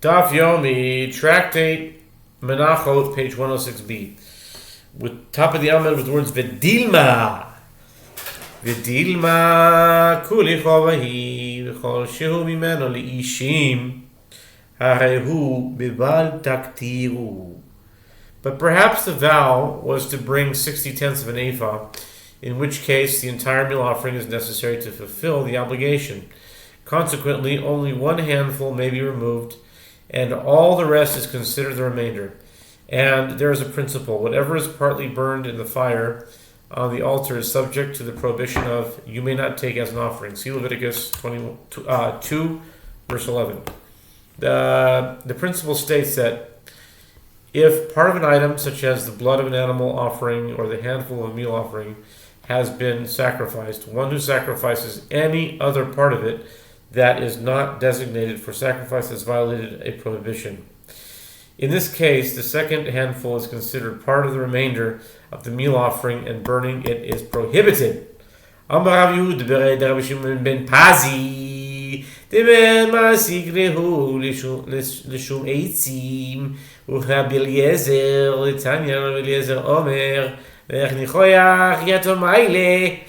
Daf Yomi, Tractate Menachot, page 106b. With top of the Amud with the words Vidilma. Vidilma kuli chovahi v'chol shehu mimeno li'ishim harehu bibal taktiru. But perhaps the vow was to bring 60/10 of an ephah, in which case the entire meal offering is necessary to fulfill the obligation. Consequently, only one handful may be removed, and all the rest is considered the remainder. And there is a principle: whatever is partly burned in the fire on the altar is subject to the prohibition of "you may not take as an offering." See Leviticus 2, verse 11. The principle states that if part of an item, such as the blood of an animal offering or the handful of a meal offering, has been sacrificed, one who sacrifices any other part of it that is not designated for sacrifice has violated a prohibition. In this case, the second handful is considered part of the remainder of the meal offering, and burning it is prohibited. Amar Rav Yehuda Rabbi Shimon ben Pazi Deber Masik Lehu Lishum Eitzim Rabbi Eliezer Litanya Rabbi Eliezer Omer Ve'ech Nichoyach Yatom Aile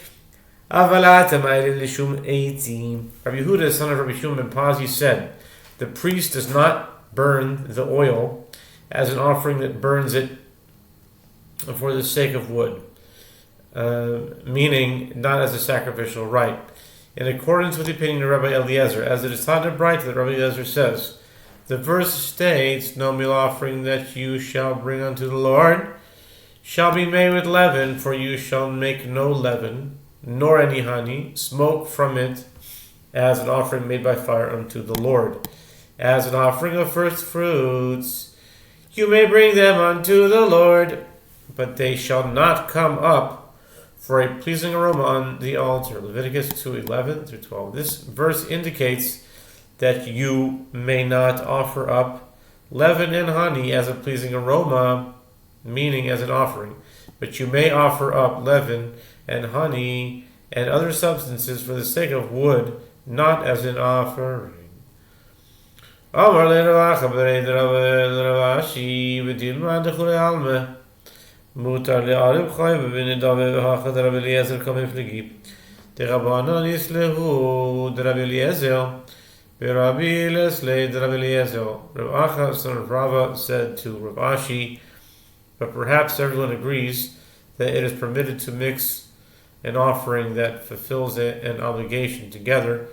Avalat Aile Lishum Eitzim. Rabbi Yehuda, son of Rabbi Shimon ben Pazi, said, the priest does not burn the oil as an offering that burns it for the sake of wood, meaning not as a sacrificial rite. In accordance with the opinion of Rabbi Eliezer, as it is taught in Bright that Rabbi Eliezer says, the verse states, no meal offering that you shall bring unto the Lord shall be made with leaven, for you shall make no leaven, nor any honey, smoke from it, as an offering made by fire unto the Lord. As an offering of first fruits, you may bring them unto the Lord, but they shall not come up for a pleasing aroma on the altar. Leviticus 2:11 through 12. This verse indicates that you may not offer up leaven and honey as a pleasing aroma, meaning as an offering, but you may offer up leaven and honey and other substances for the sake of wood, not as an offering. Amar le'Rav Ashi v'dilma dechulei alma mutar le'arim choy v'nidave v'hachad Rabbi Eliezer kamiflegi d'Rabbanan yislehu d'Rabbi Eliezer v'Rabbi leslei d'Rabbi Eliezer. Rav Acha, son of Rava, said to Rav Ashi, but perhaps everyone agrees that it is permitted to mix an offering that fulfills an obligation together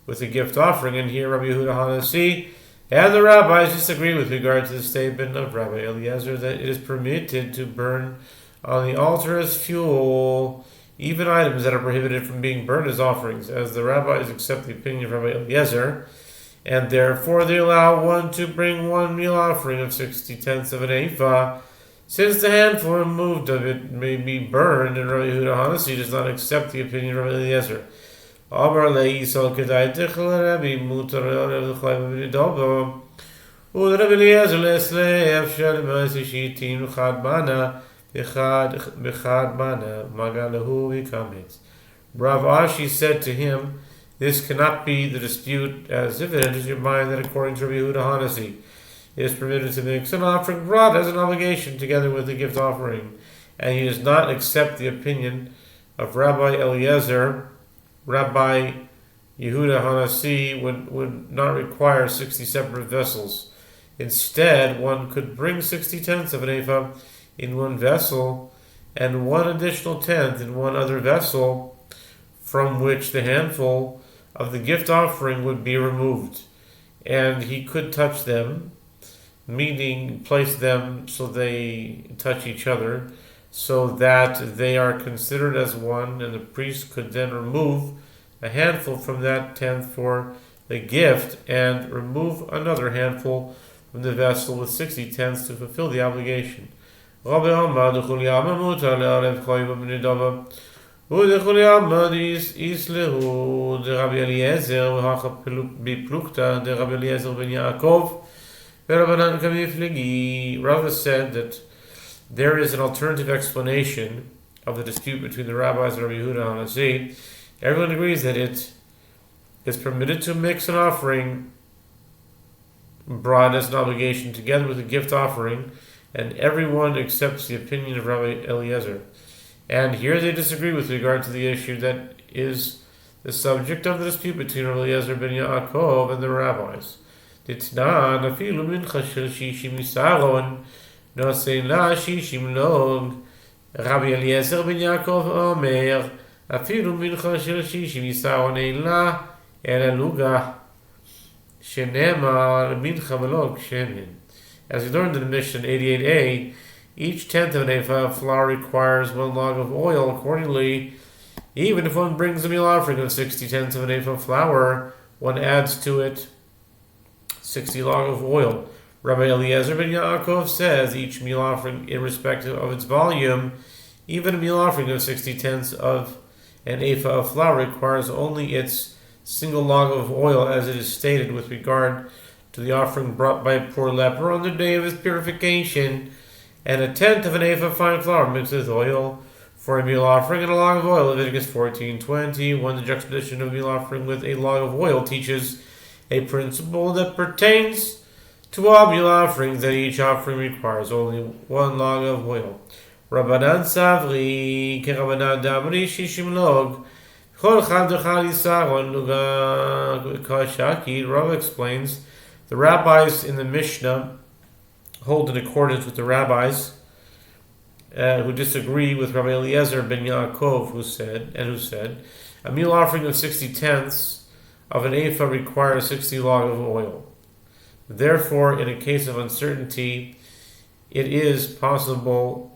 with a gift offering. And here Rabbi Yehuda Hanasi and the rabbis disagree with regard to the statement of Rabbi Eliezer that it is permitted to burn on the altar as fuel even items that are prohibited from being burned as offerings, as the rabbis accept the opinion of Rabbi Eliezer, and therefore they allow one to bring one meal offering of 60/10 of an ephah, since the handful removed of it may be burned. And Rabbi Yehuda Hanasi does not accept the opinion of Rabbi Eliezer. Amar le'isol kedai techel Rabbi mutar le'orev l'chayv v'nidova u'Rabbi Eliezer le'eslei efshar l'ma'asi shitin v'chad bana v'chad bana maga lehu v'kametz. Rav Ashi said to him, this cannot be the dispute, as if it enters your mind that according to Rabbi Yehuda Hanasi, it is permitted to mix an offering brought as an obligation together with the gift offering, and he does not accept the opinion of Rabbi Eliezer. Rabbi Yehuda Hanasi would not require 60 separate vessels. Instead, one could bring 60/10 of an ephah in one vessel and one additional tenth in one other vessel, from which the handful of the gift offering would be removed, and he could touch them, meaning place them so they touch each other, so that they are considered as one, and the priest could then remove a handful from that tenth for the gift and remove another handful from the vessel with 60/10 to fulfill the obligation. Rava said that there is an alternative explanation of the dispute between the rabbis and Rabbi Yehuda Hanasi. Everyone agrees that it is permitted to mix an offering brought as an obligation together with a gift offering, and everyone accepts the opinion of Rabbi Eliezer. And here they disagree with regard to the issue that is the subject of the dispute between Rabbi Eliezer ben Yaakov and the rabbis. Ditnan afilu mincha shel shishim isaron nosein la shishim log. Rabbi Eliezer ben Yaakov omer afilu mincha shel shishim isaron ein la ela luga shenema mincha velog shemin. As we learned in the Mishnah 88a, each tenth of an ephah of flour requires 1 log of oil. Accordingly, even if one brings a meal offering of 60 tenths of an ephah of flour, one adds to it 60 log of oil. Rabbi Eliezer ben Yaakov says each meal offering, irrespective of its volume, even a meal offering of 60 tenths of an ephah of flour requires only its single log of oil, as it is stated with regard to the offering brought by a poor leper on the day of his purification, and a tenth of an ephah of fine flour mixed with oil for a meal offering and a log of oil. Leviticus 14:20. When the juxtaposition of a meal offering with a log of oil teaches a principle that pertains to all meal offerings, that each offering requires only 1 log of oil. Rabbanan Savri, Kerabanan Damri, Shishim Log, Chol Chad Dechal Yisaron, Luga Kashaki. Rav explains, the rabbis in the Mishnah hold in accordance with the rabbis who disagree with Rabbi Eliezer ben Yaakov, who said, a meal offering of 60 tenths of an ephah requires 60 log of oil. Therefore, in a case of uncertainty, it is possible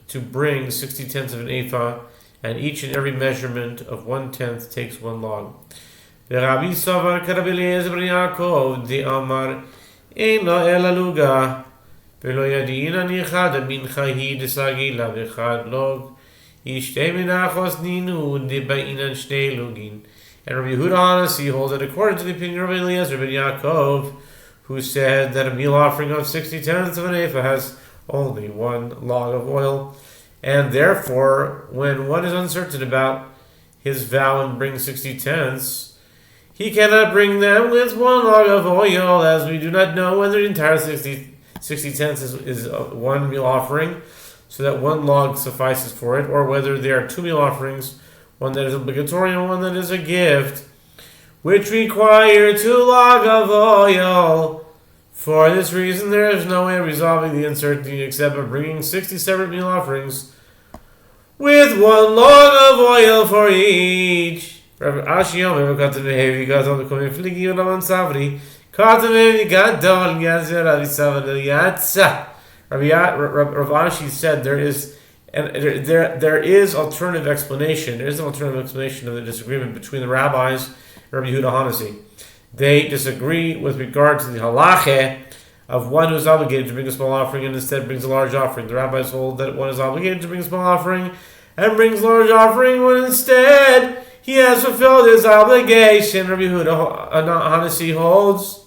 to bring 60 tenths of an ephah, and each and every measurement of 1/10 takes 1 log. The Rabbi Sofer Rabbi Eliezer ben Yaakov the Amar ein lo ela luga velo yadin ani chad mincha hi desagila vechad log ishtei menachos ninu de bainan shnei lugin. And Rabbi Yehuda Hanasi holds that according to the opinion of Rabbi Eliezer ben Yaakov, who said that a meal offering of 60 tenths of an ephah has only 1 log of oil, and therefore, when one is uncertain about his vow and brings 60 tenths, he cannot bring them with 1 log of oil, as we do not know whether the entire 60 tenths is 1 meal offering, so that 1 log suffices for it, or whether there are 2 meal offerings, one that is obligatory and one that is a gift, which require 2 log of oil. For this reason, there is no way of resolving the uncertainty except by bringing 60 separate meal offerings with 1 log of oil for each. Rabbi Ashiyom, Rav Ashi said there is alternative explanation. There is an alternative explanation of the disagreement between the rabbis and Rabbi Yehuda Hanasi. They disagree with regard to the halacha of one who is obligated to bring a small offering and instead brings a large offering. The rabbis hold that one is obligated to bring a small offering and brings a large offering when instead he has fulfilled his obligation. Rabbi Yehuda Hanasi holds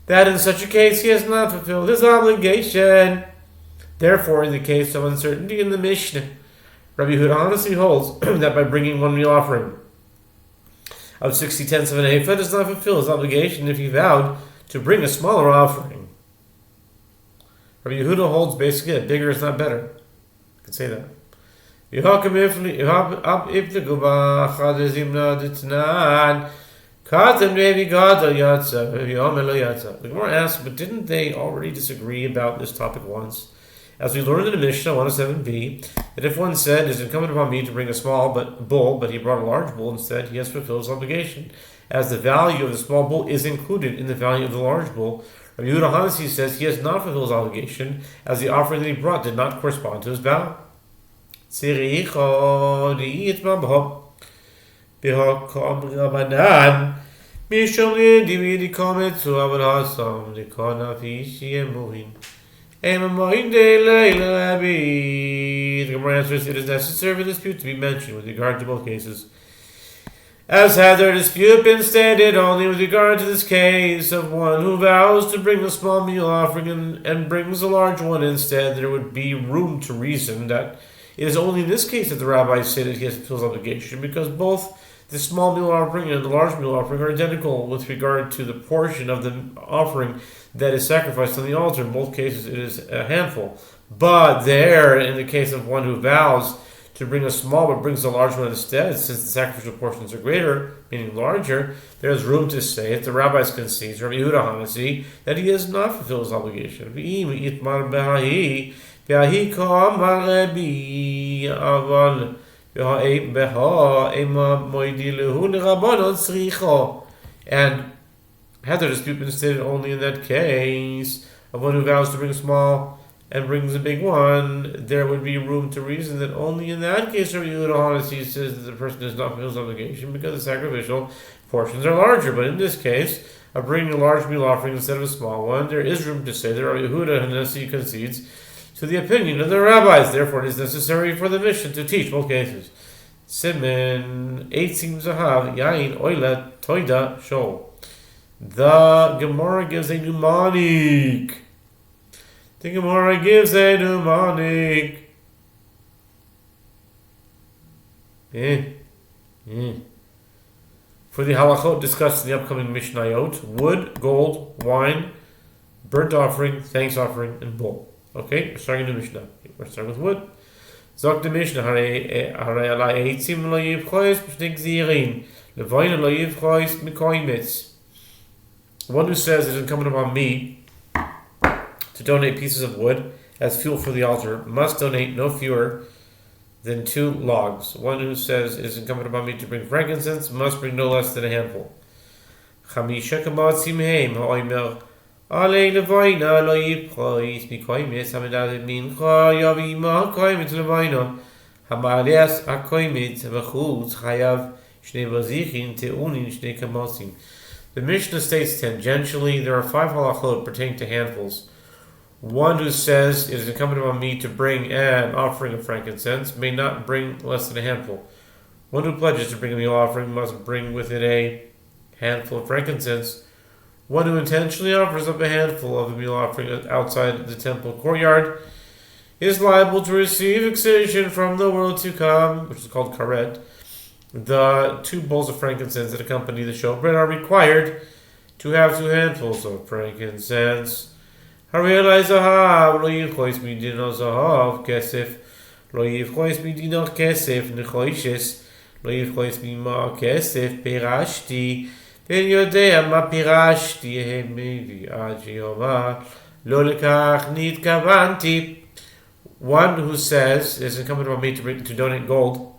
that in such a case he has not fulfilled his obligation. Therefore, in the case of uncertainty in the Mishnah, Rabbi Yehuda Hanasi holds that by bringing 1 meal offering of 60 tenths of an ephah does not fulfill his obligation if he vowed to bring a smaller offering. Rabbi Yehuda holds basically that bigger is not better. I can say that. The Gemara asks, but didn't they already disagree about this topic once? As we learned in the Mishnah 107b, that if one said, it is incumbent upon me to bring a small bull, but he brought a large bull instead, he has fulfilled his obligation, as the value of the small bull is included in the value of the large bull. Rabbi Yehuda Hanasi says he has not fulfilled his obligation, as the offering that he brought did not correspond to his vow. The Gemara answers, it is necessary for the dispute to be mentioned with regard to both cases. As had their dispute been stated only with regard to this case of one who vows to bring a small meal offering and brings a large one instead, there would be room to reason that it is only in this case that the rabbis say that he has fulfilled his obligation, because both The small meal offering and the large meal offering are identical with regard to the portion of the offering that is sacrificed on the altar. In both cases, it is a handful. But there, in the case of one who vows to bring a small but brings a large one instead, since the sacrificial portions are greater, meaning larger, there is room to say, if the rabbis concede, Rabbi Yehuda Hanasi, that he has not fulfilled his obligation. And had the dispute been stated only in that case of one who vows to bring a small and brings a big one, there would be room to reason that only in that case Rabbi Yehuda Hanasi says that the person does not fulfill his obligation because the sacrificial portions are larger. But in this case, of bringing a large meal offering instead of a small one, there is room to say that Rabbi Yehuda Hanasi concedes to the opinion of the rabbis. Therefore, it is necessary for the mission to teach both cases. Simen Eitzim Zahav Yain Oila Toida Shol. The Gemara gives a mnemonic. The Gemara gives a mnemonic. For the halachot discussed in the upcoming Mishnayot: wood, gold, wine, burnt offering, thanks offering, and bull. Okay, we're starting a new Mishnah. We're starting with wood. Zog the Mishnah, Hare ala eitzim lo yivchois b'shnei gzirin, levayin lo yivchois mikoimitz. One who says it is incumbent upon me to donate pieces of wood as fuel for the altar must donate no fewer than 2 logs. One who says it is incumbent upon me to bring frankincense must bring no less than a handful. Chamisha kamatzim heim ha'oimer alei levaina lo yivchois mikoimitz hamedad mincha yavi ma koimitz levaina hamaleas hakoimitz v'chutz chayav shnei vazichin teunin shnei kamatzim. The Mishnah states tangentially there are 5 halachot pertaining to handfuls. One who says it is incumbent upon me to bring an offering of frankincense may not bring less than a handful. One who pledges to bring a meal offering must bring with it a handful of frankincense. One who intentionally offers up a handful of the meal offering outside the temple courtyard is liable to receive excision from the world to come, which is called karet. The 2 bowls of frankincense that accompany the showbread are required to have 2 handfuls of frankincense. Harei zahav lo yichois midino zahav kesef lo yichois midino kesef nechoishes lo yichois mima kesef pirashti ben yodea ma pirashti hemevi ad Jehovah lo lekach nitkavanti. One who says it is incumbent upon me to donate gold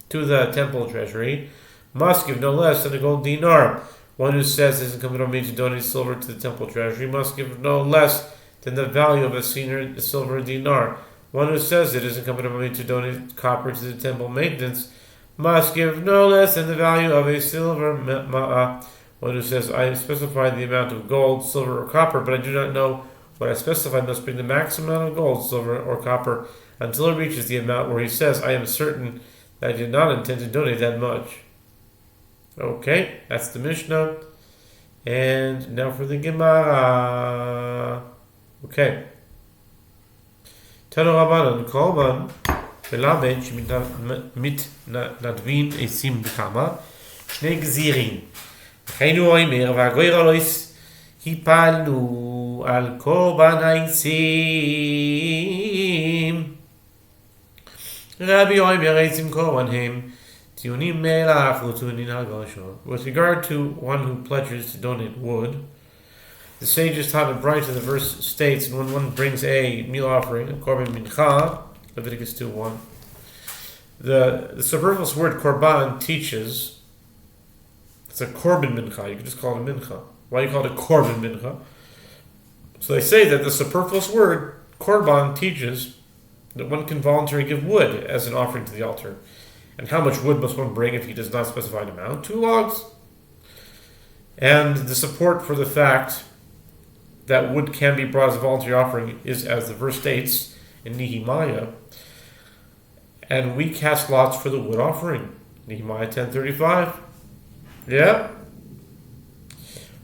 to the temple treasury must give no less than a gold dinar. One who says it is incumbent on me to donate silver to the temple treasury must give no less than the value of a silver dinar. One who says it is incumbent on me to donate copper to the temple maintenance must give no less than the value of a silver ma'ah. One who says I have specified the amount of gold, silver, or copper, but I do not know what I specified must bring the maximum amount of gold, silver, or copper until it reaches the amount where he says I am certain I did not intend to donate that much. Okay, that's the Mishnah. And now for the Gemara. Okay. Tanu Rabbanan Korban Velamed mit Nadvin Esim B'Kama Shnei Gzirin Chaynu Oimer V'Agoyra Lois Hipalnu Al Korban Haisim Rabbi Oimer Eitzim Korban Hem Tiunim Melach Utunin Hagosho. With regard to one who pledges to donate wood, the sages taught in Bright, the verse states, when one brings a meal offering, a korban mincha, Leviticus 2:1. The superfluous word korban teaches it's a korban mincha. You can just call it a mincha. Why do you call it a korban mincha? So they say that the superfluous word korban teaches that one can voluntarily give wood as an offering to the altar. And how much wood must one bring if he does not specify an amount? 2 logs. And the support for the fact that wood can be brought as a voluntary offering is, as the verse states in Nehemiah, and we cast lots for the wood offering. Nehemiah 10:35. Yeah.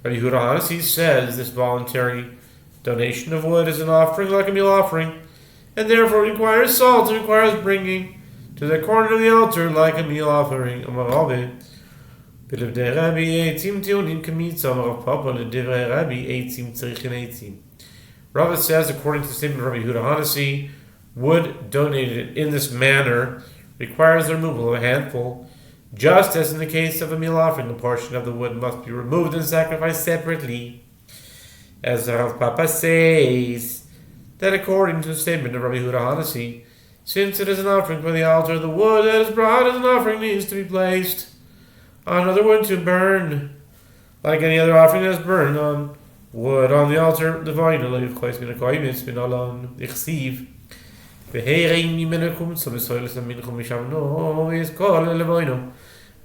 Rabbi Yehuda Hanasi says this voluntary donation of wood is an offering like a meal offering, and therefore requires salt and requires bringing to the corner of the altar like a meal offering. ולבדי רבי עצים טיעונים כמיצה, אמר Papa לדברי רבי עצים צריכים עצים. Rava says, according to the statement of Rabbi Yehuda Hanasi, wood donated in this manner requires the removal of a handful, just as in the case of a meal offering, a portion of the wood must be removed and sacrificed separately. As the Rav Papa says, that according to the statement of Rabbi Yehuda Hanasi, since it is an offering for the altar, the wood that is brought as an offering needs to be placed on another wood to burn, like any other offering that is burned on wood on the altar. The vine leave Christ min koimis min alon ichsiv veherein mimenakum so besoiles minchum mishamno is kol levoino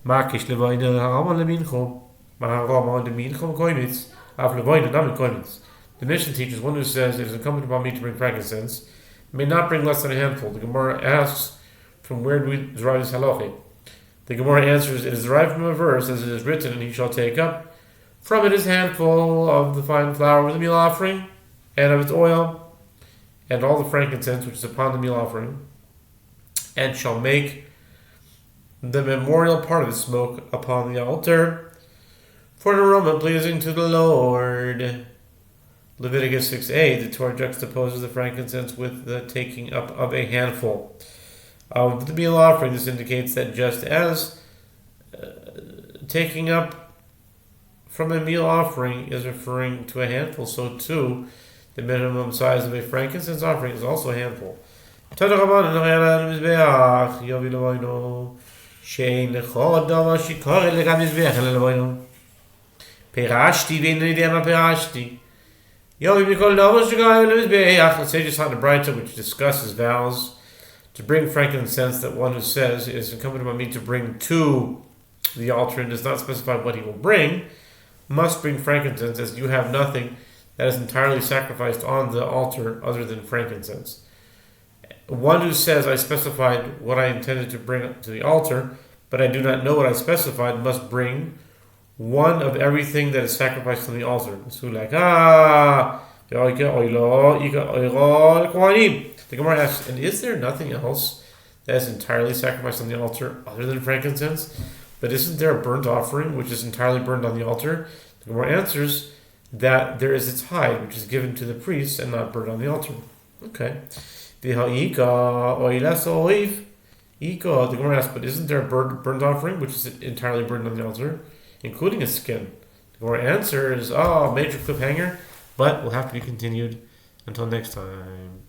makish levoino haram leminchum maharam leminchum koimis af levoino nam koimis. The mission teaches one who says it is incumbent upon me to bring frankincense may not bring less than a handful. The Gemara asks, from where do we derive this halacha? The Gemara answers, it is derived from a verse, as it is written, and he shall take up from it his handful of the fine flour with the meal offering, and of its oil, and all the frankincense which is upon the meal offering, and shall make the memorial part of the smoke upon the altar, for an aroma pleasing to the Lord. Leviticus 6a, the Torah juxtaposes the frankincense with the taking up of a handful of the meal offering. This indicates that just as taking up from a meal offering is referring to a handful, so too the minimum size of a frankincense offering is also a handful. The sages taught the Braita, which discusses vows to bring frankincense, that one who says it is incumbent upon me to bring to the altar and does not specify what he will bring, must bring frankincense, as you have nothing that is entirely sacrificed on the altar other than frankincense. One who says, I specified what I intended to bring to the altar, but I do not know what I specified, must bring one of everything that is sacrificed on the altar. So like, the Gemara asks, and is there nothing else that is entirely sacrificed on the altar other than frankincense? But isn't there a burnt offering which is entirely burned on the altar? The Gemara answers that there is its hide, which is given to the priest and not burned on the altar. Okay. The Gemara asks, but isn't there a burnt offering which is entirely burned on the altar, including a skin? The Gemara answer is, major cliffhanger, but will have to be continued until next time.